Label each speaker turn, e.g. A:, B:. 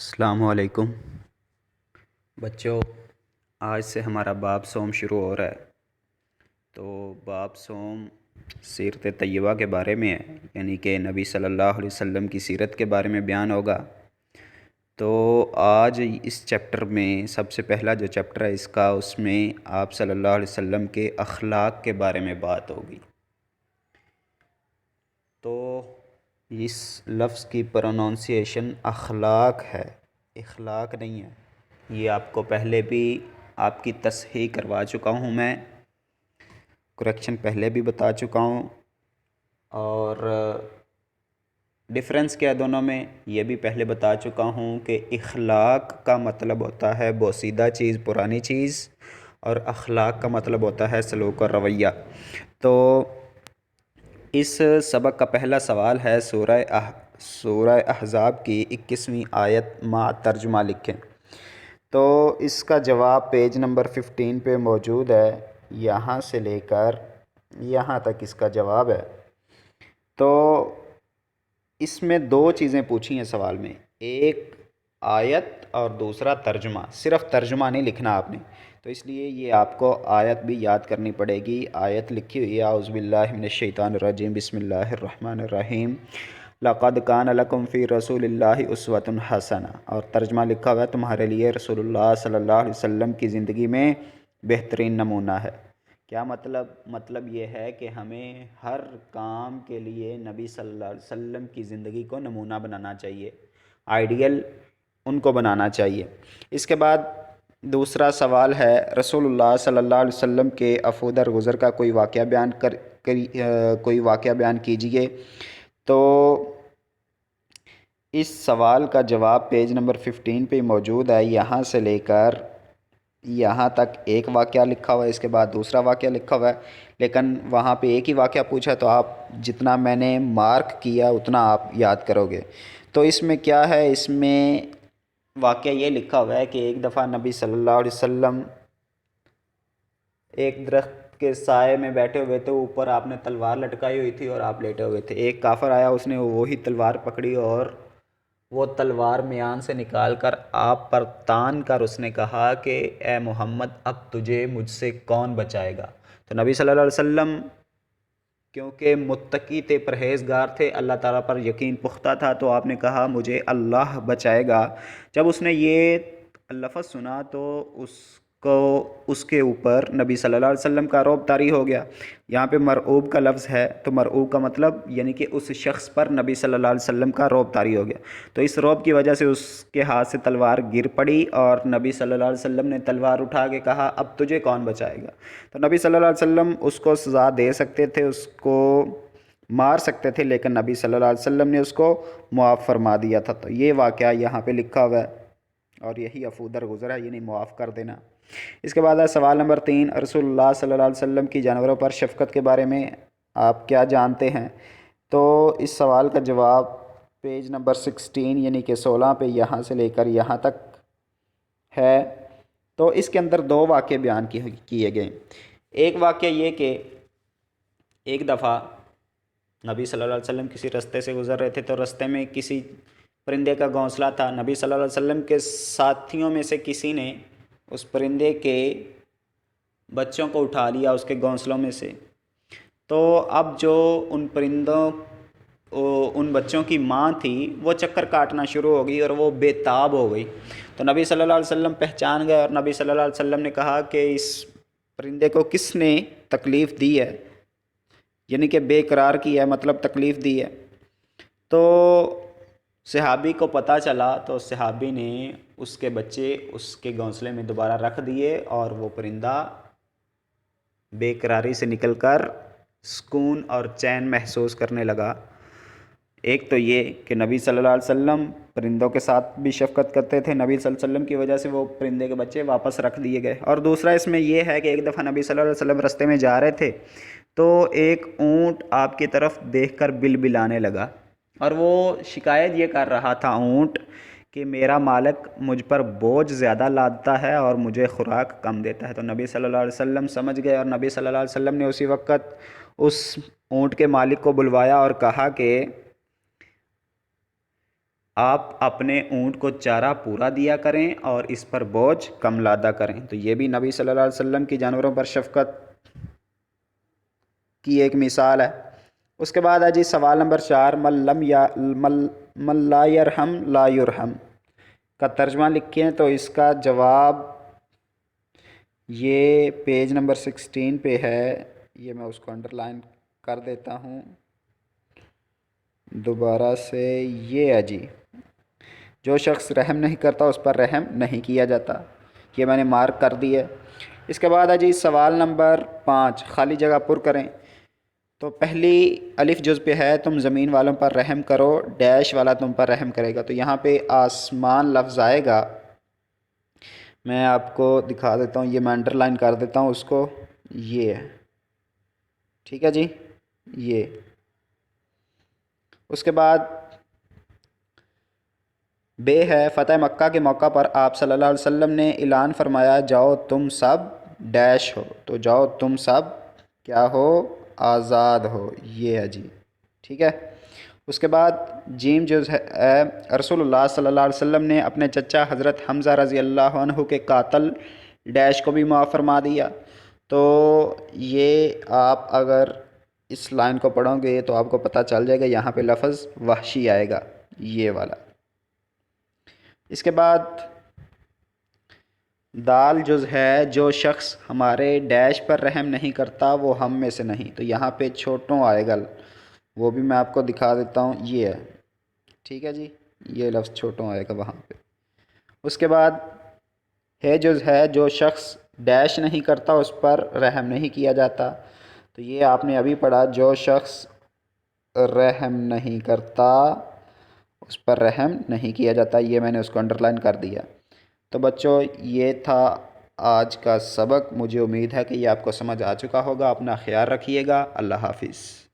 A: السلام علیکم بچوں، آج سے ہمارا باب سوم شروع ہو رہا ہے۔ تو باب سوم سیرت طیبہ کے بارے میں ہے، یعنی کہ نبی صلی اللہ علیہ وسلم کی سیرت کے بارے میں بیان ہوگا۔ تو آج اس چیپٹر میں سب سے پہلا جو چیپٹر ہے اس میں آپ صلی اللہ علیہ وسلم کے اخلاق کے بارے میں بات ہوگی۔ تو اس لفظ کی پروننسیشن اخلاق ہے، اخلاق نہیں ہے۔ یہ آپ کو پہلے بھی آپ کی تصحیح کروا چکا ہوں، میں کریکشن پہلے بھی بتا چکا ہوں، اور ڈفرینس کیا دونوں میں یہ بھی پہلے بتا چکا ہوں کہ اخلاق کا مطلب ہوتا ہے بوسیدہ چیز، پرانی چیز، اور اخلاق کا مطلب ہوتا ہے سلوک اور رویہ۔ تو اس سبق کا پہلا سوال ہے سورہ احزاب کی 21ویں آیت ما ترجمہ لکھیں۔ تو اس کا جواب پیج نمبر 15 پہ موجود ہے، یہاں سے لے کر یہاں تک اس کا جواب ہے۔ تو اس میں دو چیزیں پوچھی ہیں سوال میں، ایک آیت اور دوسرا ترجمہ۔ صرف ترجمہ نہیں لکھنا آپ نے، تو اس لیے یہ آپ کو آیت بھی یاد کرنی پڑے گی۔ آیت لکھی ہوئی ہے اعوذ باللہ من الشیطان الرجیم بسم اللہ الرحمن الرحیم لقد کان لکم فی رسول اللہ اسوۃ حسنہ، اور ترجمہ لکھا ہوا ہے تمہارے لیے رسول اللہ صلی اللہ علیہ وسلم کی زندگی میں بہترین نمونہ ہے۔ کیا مطلب یہ ہے کہ ہمیں ہر کام کے لیے نبی صلی اللہ علیہ وسلم کی زندگی کو نمونہ بنانا چاہیے، آئیڈیل ان کو بنانا چاہیے۔ اس کے بعد دوسرا سوال ہے رسول اللہ صلی اللہ علیہ وسلم کے عفو درگزر کا کوئی واقعہ بیان کیجیے۔ تو اس سوال کا جواب پیج نمبر 15 پہ موجود ہے، یہاں سے لے کر یہاں تک ایک واقعہ لکھا ہوا ہے، اس کے بعد دوسرا واقعہ لکھا ہوا ہے، لیکن وہاں پہ ایک ہی واقعہ پوچھا تو آپ جتنا میں نے مارک کیا اتنا آپ یاد کرو گے۔ تو اس میں کیا ہے، اس میں واقعہ یہ لکھا ہوا ہے کہ ایک دفعہ نبی صلی اللہ علیہ وسلم ایک درخت کے سائے میں بیٹھے ہوئے تھے، اوپر آپ نے تلوار لٹکائی ہوئی تھی اور آپ لیٹے ہوئے تھے۔ ایک کافر آیا، اس نے وہی تلوار پکڑی اور وہ تلوار میان سے نکال کر آپ پر تان کر اس نے کہا کہ اے محمد، اب تجھے مجھ سے کون بچائے گا؟ تو نبی صلی اللہ علیہ وسلم کیونکہ متقی تھے، پرہیزگار تھے، اللہ تعالیٰ پر یقین پختہ تھا، تو آپ نے کہا مجھے اللہ بچائے گا۔ جب اس نے یہ لفظ سنا تو اس کے اوپر نبی صلی اللہ علیہ وسلم کا رعب طاری ہو گیا۔ یہاں پہ مرعوب کا لفظ ہے، تو مرعوب کا مطلب یعنی کہ اس شخص پر نبی صلی اللہ علیہ وسلم کا رعب طاری ہو گیا۔ تو اس رعب کی وجہ سے اس کے ہاتھ سے تلوار گر پڑی اور نبی صلی اللہ علیہ وسلم نے تلوار اٹھا کے کہا اب تجھے کون بچائے گا؟ تو نبی صلی اللہ علیہ وسلم اس کو سزا دے سکتے تھے، اس کو مار سکتے تھے، لیکن نبی صلی اللہ علیہ وسلم نے اس کو معاف فرما دیا تھا۔ تو یہ واقعہ یہاں پہ لکھا ہوا ہے، اور یہی عفو درگزر ہے، یعنی معاف کر دینا۔ اس کے بعد ہے سوال نمبر 3، رسول اللہ صلی اللہ علیہ وسلم کی جانوروں پر شفقت کے بارے میں آپ کیا جانتے ہیں؟ تو اس سوال کا جواب پیج نمبر 16 یعنی کہ 16 پہ یہاں سے لے کر یہاں تک ہے۔ تو اس کے اندر دو واقعے بیان کیے گئے۔ ایک واقعہ یہ کہ ایک دفعہ نبی صلی اللہ علیہ وسلم کسی رستے سے گزر رہے تھے، تو رستے میں کسی پرندے کا گھونسلہ تھا۔ نبی صلی اللہ علیہ وسلم کے ساتھیوں میں سے کسی نے اس پرندے کے بچوں کو اٹھا لیا اس کے گھونسلوں میں سے۔ تو اب جو ان بچوں کی ماں تھی وہ چکر کاٹنا شروع ہو گئی اور وہ بے تاب ہو گئی۔ تو نبی صلی اللہ علیہ وسلم پہچان گئے اور نبی صلی اللہ علیہ وسلم نے کہا کہ اس پرندے کو کس نے تکلیف دی ہے، یعنی کہ بے قرار کی ہے، مطلب تکلیف دی ہے۔ تو صحابی کو پتہ چلا، تو صحابی نے اس کے بچے اس کے گھونسلے میں دوبارہ رکھ دیے اور وہ پرندہ بے قراری سے نکل کر سکون اور چین محسوس کرنے لگا۔ ایک تو یہ کہ نبی صلی اللہ علیہ وسلم پرندوں کے ساتھ بھی شفقت کرتے تھے، نبی صلی اللہ علیہ وسلم کی وجہ سے وہ پرندے کے بچے واپس رکھ دیے گئے۔ اور دوسرا اس میں یہ ہے کہ ایک دفعہ نبی صلی اللہ علیہ وسلم رستے میں جا رہے تھے، تو ایک اونٹ آپ کی طرف دیکھ کر بلبلانے لگا، اور وہ شکایت یہ کر رہا تھا اونٹ کہ میرا مالک مجھ پر بوجھ زیادہ لادتا ہے اور مجھے خوراک کم دیتا ہے۔ تو نبی صلی اللہ علیہ وسلم سمجھ گئے، اور نبی صلی اللہ علیہ وسلم نے اسی وقت اس اونٹ کے مالک کو بلوایا اور کہا کہ آپ اپنے اونٹ کو چارہ پورا دیا کریں اور اس پر بوجھ کم لادا کریں۔ تو یہ بھی نبی صلی اللہ علیہ وسلم کی جانوروں پر شفقت کی ایک مثال ہے۔ اس کے بعد ہے جی سوال نمبر 4، من لا یرحم لا یرحم کا ترجمہ لکھیں۔ تو اس کا جواب یہ پیج نمبر 16 پہ ہے، یہ میں اس کو انڈرلائن کر دیتا ہوں دوبارہ سے۔ یہ ہے جی، جو شخص رحم نہیں کرتا اس پر رحم نہیں کیا جاتا، یہ میں نے مارک کر دی ہے۔ اس کے بعد ہے جی سوال نمبر 5، خالی جگہ پر کریں۔ تو پہلی الف جز پہ ہے تم زمین والوں پر رحم کرو، ڈیش والا تم پر رحم کرے گا۔ تو یہاں پہ آسمان لفظ آئے گا، میں آپ کو دکھا دیتا ہوں، یہ میں انڈرلائن کر دیتا ہوں اس کو، یہ ہے، ٹھیک ہے جی، یہ۔ اس کے بعد بے ہے، فتح مکہ کے موقع پر آپ صلی اللہ علیہ وسلم نے اعلان فرمایا جاؤ تم سب ڈیش ہو، تو جاؤ تم سب کیا ہو، آزاد ہو، یہ ہے جی، ٹھیک ہے۔ اس کے بعد جیم جو ہے، رسول اللہ صلی اللہ علیہ وسلم نے اپنے چچا حضرت حمزہ رضی اللہ عنہ کے قاتل ڈیش کو بھی معاف فرما دیا۔ تو یہ آپ اگر اس لائن کو پڑھو گے تو آپ کو پتہ چل جائے گا، یہاں پہ لفظ وحشی آئے گا، یہ والا۔ اس کے بعد دال جز ہے، جو شخص ہمارے ڈیش پر رحم نہیں کرتا وہ ہم میں سے نہیں۔ تو یہاں پہ چھوٹوں آئے گا، وہ بھی میں آپ کو دکھا دیتا ہوں، یہ ہے، ٹھیک ہے جی، یہ لفظ چھوٹوں آئے گا وہاں پہ۔ اس کے بعد ہے جز ہے، جو شخص ڈیش نہیں کرتا اس پر رحم نہیں کیا جاتا۔ تو یہ آپ نے ابھی پڑھا، جو شخص رحم نہیں کرتا اس پر رحم نہیں کیا جاتا، یہ میں نے اس کو انڈرلائن کر دیا۔ تو بچوں یہ تھا آج کا سبق، مجھے امید ہے کہ یہ آپ کو سمجھ آ چکا ہوگا۔ اپنا خیال رکھیے گا، اللہ حافظ۔